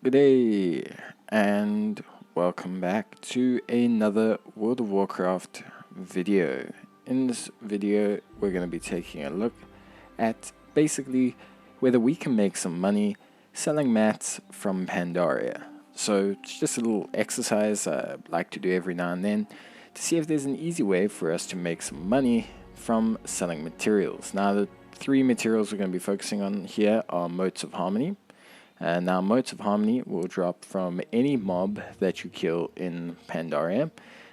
Good day, and welcome back to another World of Warcraft video. In this video, we're going to be taking a look at basically whether we can make some money selling mats from Pandaria. So it's just a little exercise I like to do every now and then to see if there's an easy way for us to make some money from selling materials. Now, the three materials we're going to be focusing on here are Motes of Harmony. Now, Motes of Harmony will drop from any mob that you kill in Pandaria,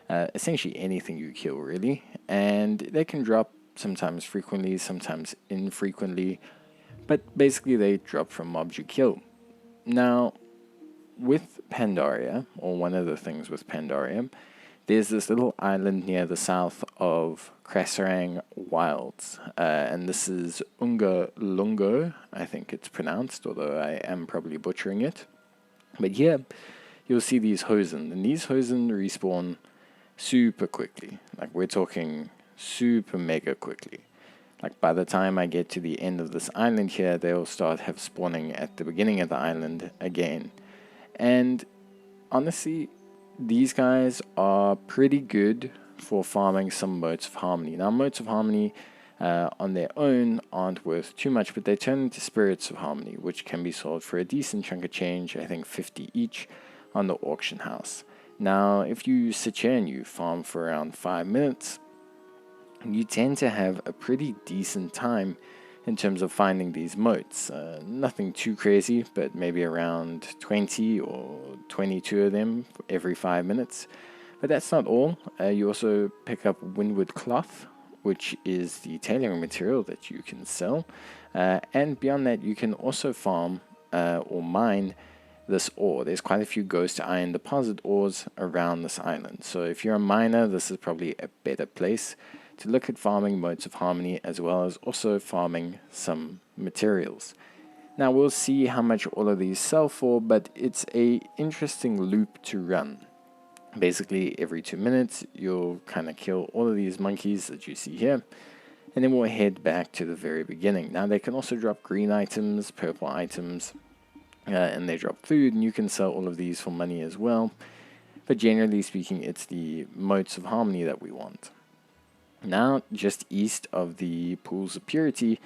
essentially anything you kill really, and they can drop sometimes frequently, sometimes infrequently, but basically they drop from mobs you kill. Now, with Pandaria, or one of the things with Pandaria, there's this little island near the south of Krasarang Wilds, and this is Unga Lungo, I think it's pronounced, although I am probably butchering it. But here, you'll see these Hosen, and these Hosen respawn super quickly. Like, we're talking super mega quickly. Like, by the time I get to the end of this island here, they'll start spawning at the beginning of the island again. And honestly, these guys are pretty good for farming some Motes of Harmony. Now, Motes of Harmony on their own aren't worth too much, but they turn into Spirits of Harmony, which can be sold for a decent chunk of change, I think 50 each, on the auction house. Now, if you sit here and you farm for around 5 minutes, you tend to have a pretty decent time in terms of finding these motes. Nothing too crazy, but maybe around 20 or 22 of them every 5 minutes. But that's not all. You also pick up Windward Cloth, which is the tailoring material that you can sell. And beyond that, you can also farm or mine this ore. There's quite a few ghost iron deposit ores around this island. So if you're a miner, this is probably a better place to look at farming Motes of Harmony, as well as also farming some materials. Now, we'll see how much all of these sell for, but it's a interesting loop to run. Basically, every 2 minutes, you'll kind of kill all of these monkeys that you see here, and then we'll head back to the very beginning. Now, they can also drop green items, purple items, and they drop food, and you can sell all of these for money as well. But generally speaking, it's the Motes of Harmony that we want. Now, just east of the Pools of Purity,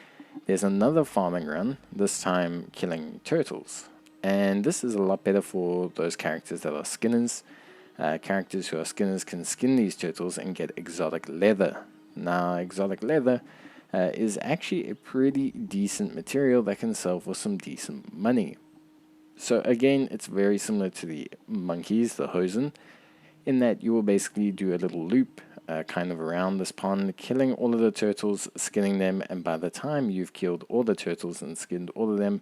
there's another farming run, this time killing turtles. And this is a lot better for those characters that are skinners. Characters who are skinners can skin these turtles and get exotic leather. Now, exotic leather is actually a pretty decent material that can sell for some decent money. So again, it's very similar to the monkeys, the Hosen, in that you will basically do a little loop kind of around this pond, killing all of the turtles, skinning them, and by the time you've killed all the turtles and skinned all of them,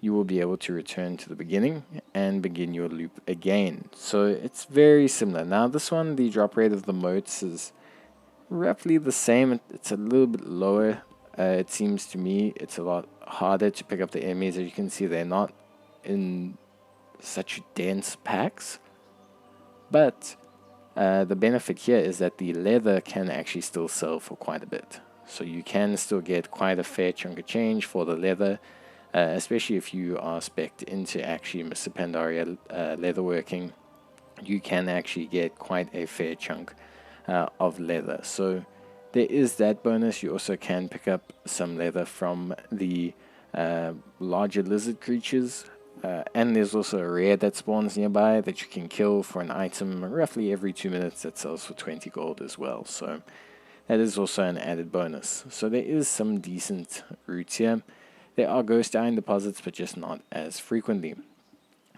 you will be able to return to the beginning and begin your loop again. So it's very similar. Now, this one, the drop rate of the motes is roughly the same. It's a little bit lower. It seems to me it's a lot harder to pick up the enemies. As you can see, they're not in such dense packs, but the benefit here is that the leather can actually still sell for quite a bit. So you can still get quite a fair chunk of change for the leather, especially if you are spec'd into actually Mists of Pandaria leatherworking. You can actually get quite a fair chunk of leather. So there is that bonus. You also can pick up some leather from the larger lizard creatures. And there's also a rare that spawns nearby that you can kill for an item roughly every 2 minutes that sells for 20 gold as well. So that is also an added bonus. So there is some decent routes here. There are ghost iron deposits, but just not as frequently.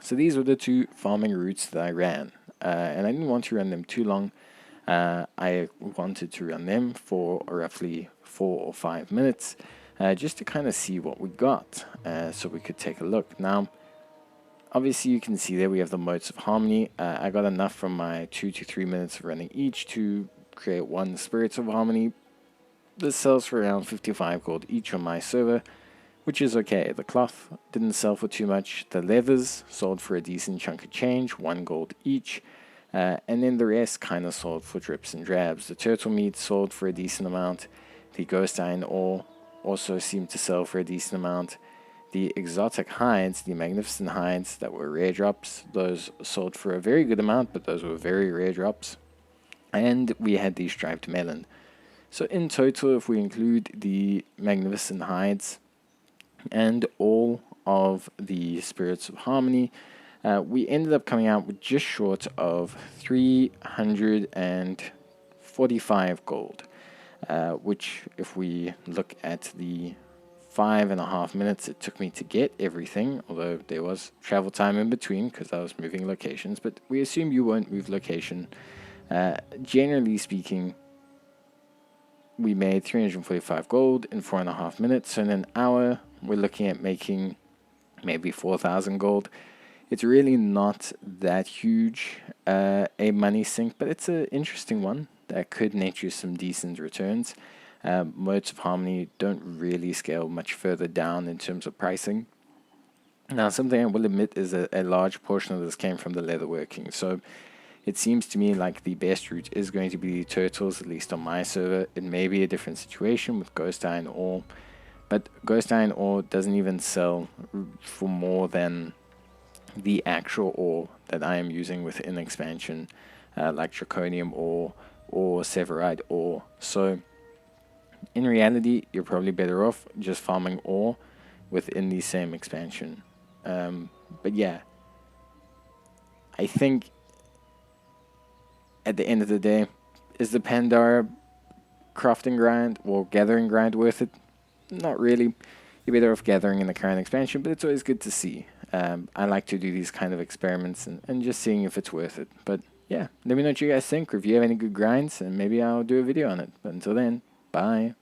So these were the two farming routes that I ran. And I didn't want to run them too long. I wanted to run them for roughly 4 or 5 minutes just to kind of see what we got. So we could take a look. Now, obviously, you can see there we have the Motes of Harmony. I got enough from my 2 to 3 minutes of running each to create one Spirits of Harmony. This sells for around 55 gold each on my server, which is okay. The cloth didn't sell for too much. The leathers sold for a decent chunk of change, 1 gold each. And then the rest kind of sold for drips and drabs. The turtle meat sold for a decent amount. The ghost iron ore also seemed to sell for a decent amount. The exotic hides, the magnificent hides that were rare drops, those sold for a very good amount, but those were very rare drops. And we had the striped melon. So in total, if we include the magnificent hides and all of the spirits of harmony, we ended up coming out with just short of 345 gold, which, if we look at the 5.5 minutes it took me to get everything, although there was travel time in between because I was moving locations, but we assume you won't move location. Generally speaking, we made 345 gold in 4.5 minutes, so in an hour we're looking at making maybe 4,000 gold. It's really not that huge a money sink, but it's an interesting one that could net you some decent returns. Modes of Harmony don't really scale much further down in terms of pricing. Now, something I will admit is a large portion of this came from the leatherworking, so it seems to me like the best route is going to be the turtles, at least on my server. It may be a different situation with Ghost Iron Ore, but Ghost Iron Ore doesn't even sell for more than the actual ore that I am using within expansion, like Draconium Ore or Severide Ore. So in reality, you're probably better off just farming ore within the same expansion. But yeah, I think at the end of the day, is the Pandaria crafting grind or gathering grind worth it? Not really. You're better off gathering in the current expansion, but it's always good to see. I like to do these kind of experiments and just seeing if it's worth it. But yeah, let me know what you guys think, or if you have any good grinds, and maybe I'll do a video on it. But until then, bye.